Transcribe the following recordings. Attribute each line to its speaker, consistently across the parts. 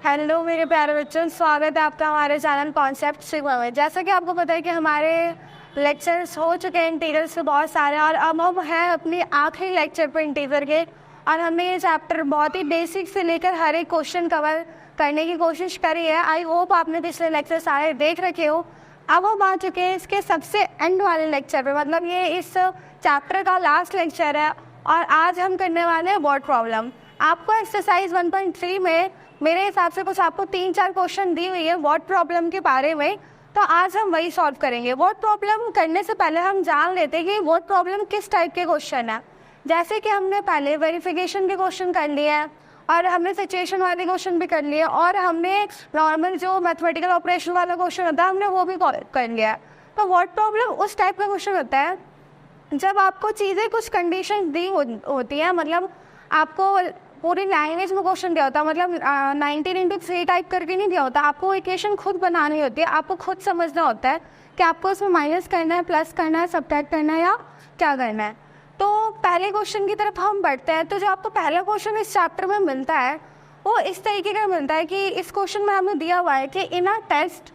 Speaker 1: Hello मेरे प्यारे बच्चों, स्वागत है आपका हमारे चैनल कॉन्सेप्ट सिग्मा में। जैसा कि आपको पता है कि हमारे लेक्चर्स हो चुके हैं इंटीजर्स के बहुत सारे, और अब हम हैं अपनी आखिरी लेक्चर पर इंटीजर के। और हमने ये चैप्टर बहुत ही बेसिक से लेकर हर एक क्वेश्चन कवर करने की कोशिश करी है। आई होप आपने पिछले लेक्चर सारे देख रखे हो। अब हम आ चुके हैं इसके सबसे एंड वाले लेक्चर पे, मतलब ये इस चैप्टर का लास्ट लेक्चर है। और आज हम करने वाले हैं वर्ड प्रॉब्लम। आपको एक्सरसाइज 1.3 में मेरे हिसाब से कुछ आपको 3-4 क्वेश्चन दी हुई है वर्ड प्रॉब्लम के बारे में, तो आज हम वही सॉल्व करेंगे। वर्ड प्रॉब्लम करने से पहले हम जान लेते हैं कि वर्ड प्रॉब्लम किस टाइप के क्वेश्चन है। जैसे कि हमने पहले वेरिफिकेशन के क्वेश्चन कर लिए हैं, और हमने सिचुएशन वाले क्वेश्चन भी कर लिए, और हमने नॉर्मल जो मैथमेटिकल ऑपरेशन वाला क्वेश्चन होता है हमने वो भी कर लिया। तो वर्ड प्रॉब्लम उस टाइप का क्वेश्चन होता है जब आपको चीज़ें कुछ कंडीशन दी होती है, मतलब आपको पूरी लैंग्वेज में क्वेश्चन दिया होता है, मतलब 19×3 टाइप करके नहीं दिया होता। आपको इक्वेशन खुद बनानी होती है, आपको खुद समझना होता है कि आपको उसमें माइनस करना है, प्लस करना है, सब्ट्रैक्ट करना है या क्या करना है। तो पहले क्वेश्चन की तरफ हम बढ़ते हैं। तो जो आपको पहला क्वेश्चन इस चैप्टर में मिलता है वो इस तरीके का मिलता है कि इस क्वेश्चन में हमें दिया हुआ है कि in a test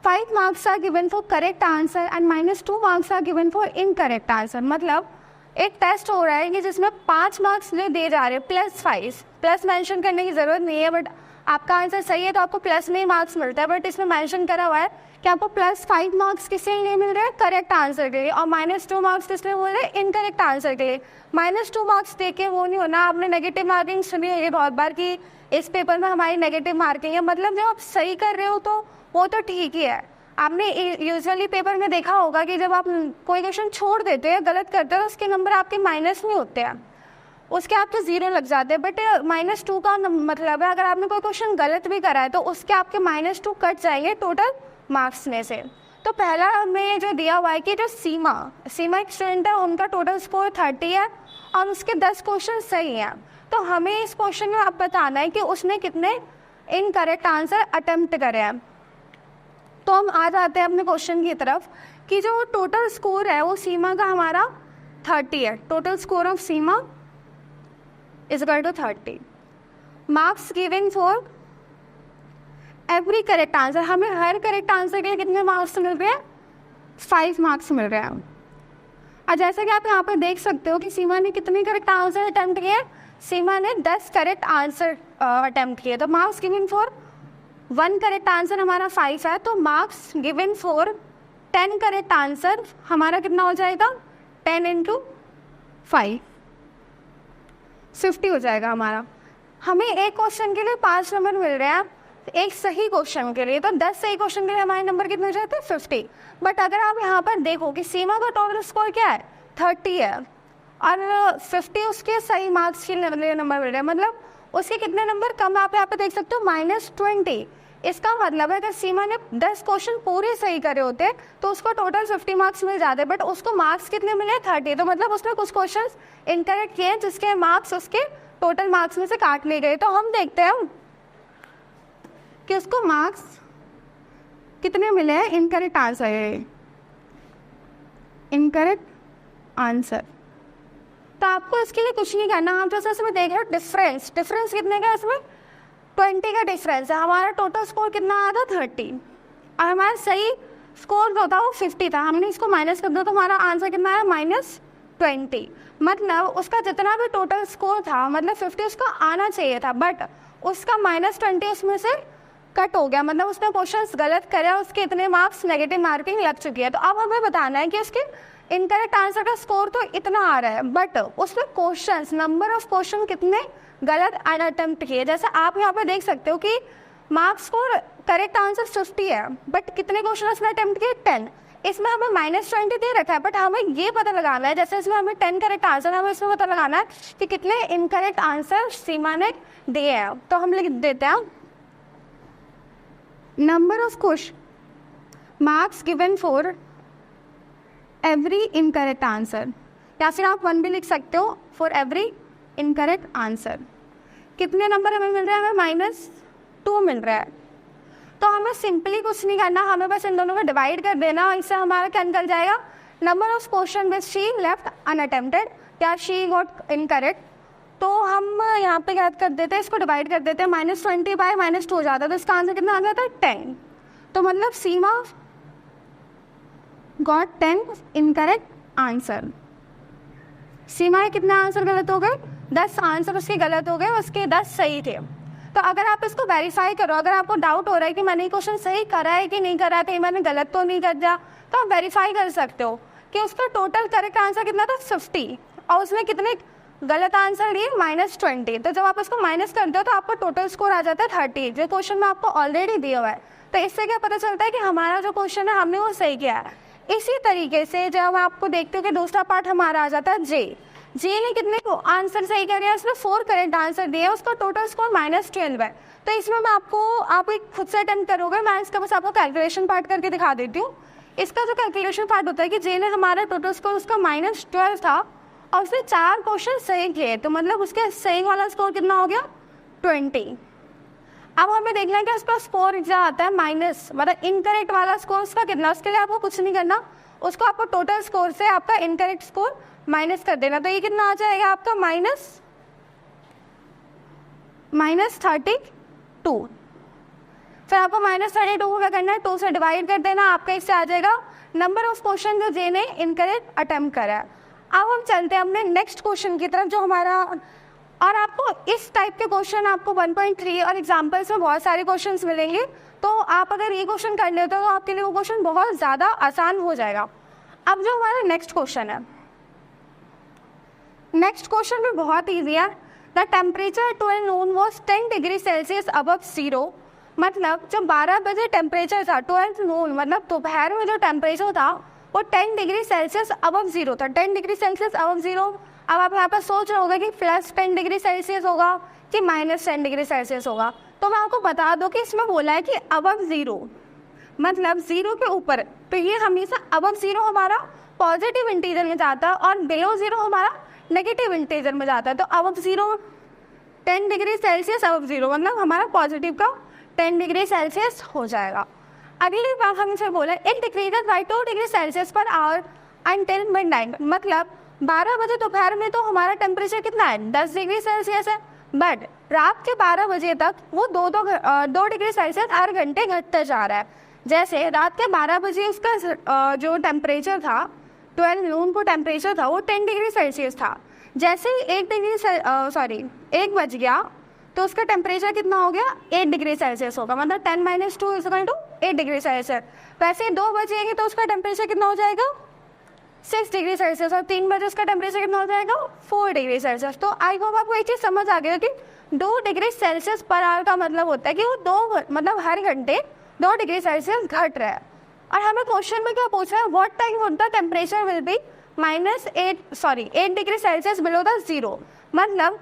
Speaker 1: 5 marks are given for correct answer and -2 marks are given for incorrect answer. मतलब एक टेस्ट हो रहा है कि जिसमें 5 मार्क्स दिए जा रहे हैं +5। प्लस मेंशन करने की ज़रूरत नहीं है, बट आपका आंसर सही है तो आपको प्लस में ही मार्क्स मिलता है। बट इसमें मेंशन करा हुआ है कि आपको +5 मार्क्स किससे नहीं मिल रहे हैं, करेक्ट आंसर के लिए, और -2 मार्क्स किससे मिल रहे हैं, इनकरेक्ट आंसर के लिए। -2 मार्क्स देके वो नहीं होना। आपने नेगेटिव मार्किंग सुनी है बहुत बार कि इस पेपर में हमारी नेगेटिव मार्किंग है। मतलब जब आप सही कर रहे हो तो वो तो ठीक ही है। आपने यूजुअली पेपर में देखा होगा कि जब आप कोई क्वेश्चन छोड़ देते हैं, गलत करते हो, उसके नंबर आपके माइनस में होते हैं, उसके आप तो 0 लग जाते हैं। बट -2 का मतलब है अगर आपने कोई क्वेश्चन गलत भी करा है तो उसके आपके -2 कट जाएंगे टोटल मार्क्स में से। तो पहला हमें जो दिया हुआ है कि जो सीमा एक स्टूडेंट है, उनका टोटल स्कोर 30 है और उसके 10 क्वेश्चन सही हैं। तो हमें इस क्वेश्चन में आप बताना है कि उसने कितने इनकरेक्ट आंसर अटेम्प्ट करे हैं। तो हम आ जाते हैं अपने क्वेश्चन की तरफ कि जो टोटल स्कोर है वो सीमा का हमारा 30 है। Total score of Seema is equal to 30। Marks given for every correct answer. हमें हर करेक्ट आंसर के लिए कितने मार्क्स मिल रहे हैं, 5 मार्क्स मिल रहे हैं। और जैसा कि आप यहाँ पर देख सकते हो कि सीमा ने कितने करेक्ट आंसर अटेम्प्ट किए, सीमा ने 10 करेक्ट आंसर अटेम्प्ट किए। तो marks given for 1 correct answer हमारा 5 है, तो marks given for 10 correct answer हमारा कितना हो जाएगा, 10 × 5 50 हो जाएगा हमारा। हमें एक क्वेश्चन के लिए 5 नंबर मिल रहे हैं, एक सही क्वेश्चन के लिए। तो 10 सही क्वेश्चन के लिए हमारे नंबर कितने हो जाते हैं, 50। बट अगर आप यहाँ पर देखो कि सीमा का टोटल स्कोर क्या है, 30 है, और 50 उसके सही मार्क्स के नंबर मिल रहे हैं। मतलब उसके कितने नंबर कम, आप यहाँ पे देख सकते हो -20। इसका मतलब है अगर सीमा ने 10 क्वेश्चन पूरे सही करे होते तो उसको टोटल 50 मार्क्स मिल जाते, बट उसको मार्क्स कितने मिले, 30। तो मतलब उसने कुछ क्वेश्चन इनकरेक्ट किए जिसके मार्क्स उसके टोटल मार्क्स में से काट लिए गए। तो हम देखते हैं कि उसको मार्क्स कितने मिले हैं इनकरेक्ट आंसर, इनकरेक्ट आंसर। तो आपको इसके लिए कुछ नहीं करना, आप जैसे इसमें देख रहे हो डिफरेंस कितने का, इसमें 20 का डिफरेंस है। हमारा टोटल स्कोर कितना आया था, 30, और हमारा सही स्कोर जो था वो 50 था। हमने इसको माइनस कर दिया तो हमारा आंसर कितना आया, -20। मतलब उसका जितना भी टोटल स्कोर था, मतलब 50 उसका आना चाहिए था, बट उसका -20 उसमें से कट हो गया। मतलब उसने क्वेश्चन गलत करे, उसके इतने मार्क्स नेगेटिव मार्किंग लग चुकी है। तो अब हमें बताना है कि उसके इनकरेक्ट आंसर का स्कोर तो इतना आ रहा है, बट उसमें क्वेश्चंस, नंबर ऑफ क्वेश्चन कितने गलत अटेम्प्ट किए। जैसे आप यहाँ पे देख सकते हो कि मार्क्स स्कोर करेक्ट आंसर 50 है, बट कितने क्वेश्चन उसने अटेम्प्ट किए, 10। इसमें हमें -20 दे रखा है, बट हमें ये पता लगाना है, जैसे इसमें हमें 10 करेक्ट आंसर, हमें इसमें पता लगाना है कि कितने इनकरेक्ट आंसर सीमा ने दिए हैं। तो हम लिख देते हैं number of question marks given for every incorrect answer, या फिर आप 1 भी लिख सकते हो, फॉर एवरी इनकरेक्ट आंसर। कितने नंबर हमें मिल रहे हैं, हमें -2 मिल रहा है। तो हमें सिंपली कुछ नहीं करना, हमें बस इन दोनों को डिवाइड कर देना। इससे हमारा क्या निकल जाएगा, number of question which she left unattempted, या शी गॉट इनकरेक्ट, तो हम यहाँ पे याद कर देते हैं, इसको डिवाइड कर देते हैं, -20 बाय -2 हो जाता है, तो इसका आंसर कितना आ जाता है 10। तो मतलब सीमा गॉट 10 इनकरेक्ट आंसर। सीमा के कितने आंसर गलत हो गए? 10 आंसर उसके गलत हो गए, उसके 10 सही थे। तो अगर आप इसको वेरीफाई करो, अगर आपको डाउट हो रहा है कि मैंने क्वेश्चन सही करा है कि नहीं करा है, कहीं मैंने गलत तो नहीं कर दिया, तो आप वेरीफाई कर सकते हो कि उसका टोटल करेक्ट आंसर कितना था 50 और उसमें कितने गलत आंसर दिए -20। तो जब आप इसको माइनस करते हो तो आपका टोटल स्कोर आ जाता है 30, जो क्वेश्चन में आपको ऑलरेडी दिया हुआ है। तो इससे क्या पता चलता है कि हमारा जो क्वेश्चन है हमने वो सही किया है। इसी तरीके से जब आपको देखते हो कि दूसरा पार्ट हमारा आ जाता है जे ने कितने को आंसर सही करे, उसने 4 करेक्ट आंसर दिए, उसका टोटल स्कोर -12 है। तो इसमें मैं आप एक खुद से अटेम्प्ट करोगे, मैं इसका बस आपको कैलकुलेशन पार्ट करके दिखा देती हूँ। इसका जो कैलकुलेशन पार्ट होता है कि जे ने हमारा टोटल स्कोर उसका -12 था और उसने 4 क्वेश्चन सही किए, तो मतलब उसके सही वाला स्कोर कितना हो गया 20। अब हमें देखना है कि उसका स्कोर एग्जाम आता है माइनस, मतलब इनकरेक्ट वाला स्कोर उसका कितना। उसके लिए आपको कुछ नहीं करना, उसको आपको टोटल स्कोर से आपका इनकरेक्ट स्कोर माइनस कर देना। तो ये कितना आ जाएगा आपका -32। फिर आपको -32 को क्या करना है, 2 से डिवाइड कर देना, आपका इससे आ जाएगा नंबर ऑफ क्वेश्चन जो जे ने इनकरेक्ट अटेम्प्ट करा है। अब हम चलते हैं अपने नेक्स्ट क्वेश्चन की तरफ, जो हमारा, और आपको इस टाइप के क्वेश्चन आपको 1.3 और एग्जाम्पल्स में बहुत सारे क्वेश्चंस मिलेंगे। तो आप अगर ये क्वेश्चन कर लेते हो तो आपके लिए वो क्वेश्चन बहुत ज़्यादा आसान हो जाएगा। अब जो हमारा नेक्स्ट क्वेश्चन है, नेक्स्ट क्वेश्चन भी बहुत ईजी है। The temperature 12 Noon was 10 degree Celsius above 0। मतलब जब 12 बजे टेम्परेचर था 12 नून, मतलब दोपहर में जो टेम्परेचर था वो 10 डिग्री सेल्सियस अबव 0 था। 10 डिग्री सेल्सियस अबव 0। अब आप यहाँ पर सोच रहे होगे कि +10 डिग्री सेल्सियस होगा कि -10 डिग्री सेल्सियस होगा। तो मैं आपको बता दूं कि इसमें बोला है कि अबव 0, मतलब 0 के ऊपर, तो ये हमेशा अबव 0 हमारा पॉजिटिव इंटीजर में जाता है और बिलो 0 हमारा नेगेटिव इंटीजर में जाता है। तो अबव 0 10 डिग्री सेल्सियस अबव 0, मतलब हमारा पॉजिटिव का 10 डिग्री सेल्सियस हो जाएगा। अगली बात हमसे बोला it decreases by 2 degree Celsius per hour until midnight. मतलब 12 बजे दोपहर में तो हमारा टेम्परेचर कितना है 10 डिग्री सेल्सियस है, बट रात के 12 बजे तक वो 2 डिग्री सेल्सियस हर घंटे घटता जा रहा है। जैसे रात के 12 बजे उसका जो टेम्परेचर था 12 नून को टेम्परेचर था वो 10 डिग्री सेल्सियस था। जैसे ही 1 बज गया तो उसका टेम्परेचर कितना हो गया 8 डिग्री सेल्सियस होगा, मतलब 10 - 2 = 8 डिग्री सेल्सियस। वैसे 2 बजेगी तो उसका टेम्परेचर कितना हो जाएगा 6 डिग्री सेल्सियस, और 3 बजे उसका टेम्परेचर कितना हो जाएगा 4 डिग्री सेल्सियस। तो आई होप आपको एक चीज़ समझ आ गया कि 2 डिग्री सेल्सियस पर आवर का मतलब होता है कि वो मतलब हर घंटे 2 डिग्री सेल्सियस घट रहा है। और हमें क्वेश्चन में क्या पूछा है, व्हाट टाइम होता है temperature will be 8 degree Celsius below the 0। मतलब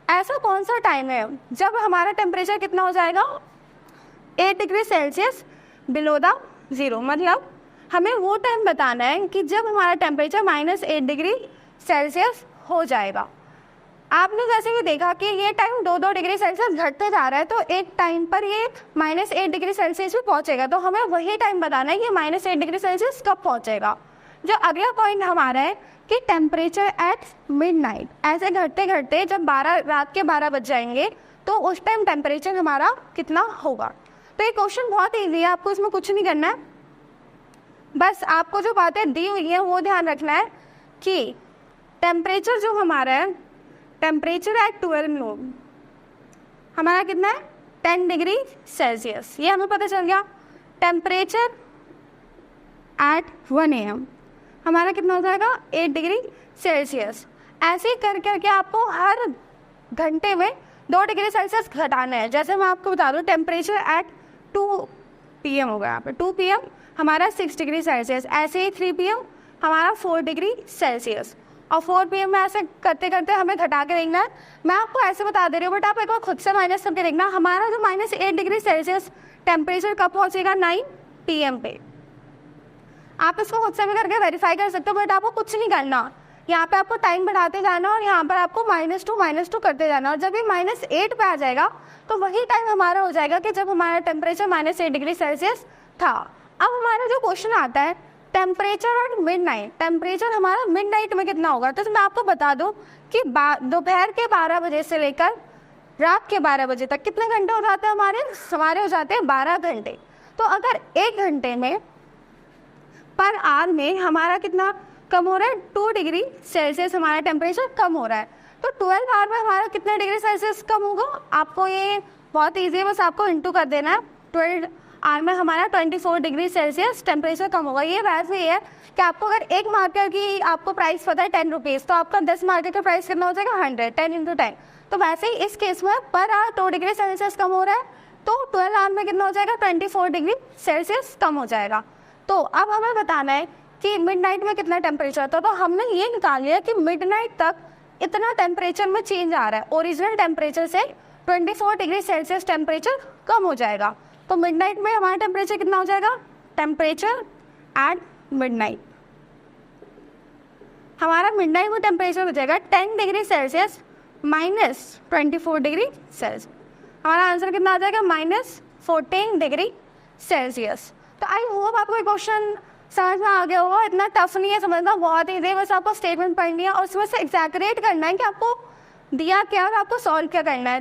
Speaker 1: ऐसा कौन सा टाइम है जब हमारा टेम्परेचर कितना हो जाएगा 8 डिग्री सेल्सियस बिलो द 0। मतलब हमें वो टाइम बताना है कि जब हमारा टेम्परेचर -8 डिग्री सेल्सियस हो जाएगा। आपने जैसे भी देखा कि ये टाइम 2 डिग्री सेल्सियस घटते जा रहा है, तो एक टाइम पर ये -8 डिग्री सेल्सियस भी पहुंचेगा। तो हमें वही टाइम बताना है कि -8 डिग्री सेल्सियस कब पहुंचेगा। जो अगला पॉइंट हमारा है कि टेम्परेचर एट मिडनाइट, ऐसे घटते घटते जब रात के 12 बज जाएंगे तो उस टाइम टेम्परेचर हमारा कितना होगा। तो ये क्वेश्चन बहुत ईजी है, आपको इसमें कुछ नहीं करना है, बस आपको जो बातें दी हुई हैं वो ध्यान रखना है कि टेम्परेचर जो हमारा है, टेम्परेचर एट 12 नून हमारा कितना है 10 डिग्री सेल्सियस, ये हमें पता चल गया। टेम्परेचर एट 1 AM हमारा कितना हो जाएगा 8 डिग्री सेल्सियस। ऐसे ही कर करके आपको हर घंटे में 2 डिग्री सेल्सियस घटाना है। जैसे मैं आपको बता दूँ टेम्परेचर एट 2 PM होगा, यहाँ पे 2 PM हमारा 6 डिग्री सेल्सियस, ऐसे ही 3 PM हमारा 4 डिग्री सेल्सियस, और 4 PM में ऐसे करते करते हमें घटा के देखना है। मैं आपको ऐसे बता दे रही हूँ, बट आप एक बार खुद से माइनस करके देखना। हमारा जो -8 डिग्री सेल्सियस टेम्परेचर कब पहुँचेगा 9 PM पे। आप इसको खुद से भी करके वेरीफाई कर सकते हो, बट आपको कुछ नहीं करना। यहाँ पे आपको टाइम बढ़ाते जाना और यहाँ पर आपको -2 करते जाना, और जब ये -8 पे आ जाएगा तो वही टाइम हमारा हो जाएगा कि जब हमारा टेम्परेचर -8 डिग्री सेल्सियस था। अब हमारा जो क्वेश्चन आता है टेम्परेचर और मिडनाइट, टेम्परेचर हमारा मिडनाइट में कितना होगा। तो मैं आपको बता दूं कि दोपहर के 12 बजे से लेकर रात के 12 बजे तक कितने घंटे हो जाते हैं हमारे हो जाते हैं 12 घंटे। तो अगर 1 घंटे में पर आवर में हमारा कितना कम हो रहा है, 2 डिग्री सेल्सियस हमारा टेम्परेचर कम हो रहा है। तो 12 आवर में हमारा कितना डिग्री सेल्सियस कम होगा, आपको ये बहुत ईजी है, बस आपको इंटू कर देना है। 12 आवर में हमारा 24 डिग्री सेल्सियस टेम्परेचर कम होगा। ये वैसे ही है कि आपको अगर एक मार्कर की आपको प्राइस पता है 10 रुपीज़, तो आपका 10 मार्कर का प्राइस कितना हो जाएगा 100, 10 × 10। तो वैसे ही इस केस में पर आवर 2 डिग्री सेल्सियस कम हो रहा है, तो 12 आवर में कितना हो जाएगा 24 डिग्री सेल्सियस कम हो जाएगा। तो अब हमें बताना है कि मिडनाइट में कितना टेम्परेचर था। तो हमने ये निकाल लिया कि मिडनाइट तक इतना टेम्परेचर में चेंज आ रहा है, ओरिजिनल टेम्परेचर से 24 डिग्री सेल्सियस टेम्परेचर कम हो जाएगा। तो मिडनाइट में हमारा टेम्परेचर कितना हो जाएगा, टेम्परेचर एट मिडनाइट, हमारा मिडनाइट में टेम्परेचर हो जाएगा 10 degree Celsius minus 24 degree Celsius. हमारा आंसर कितना आ जाएगा -14 डिग्री सेल्सियस। तो आई होप आपको ये क्वेश्चन समझ में आ गया होगा। इतना टफ नहीं है समझना, बहुत ईजी है, बस आपको स्टेटमेंट पढ़नी है और उसमें से एग्जैगरेट करना है कि आपको दिया क्या और आपको सॉल्व क्या करना है।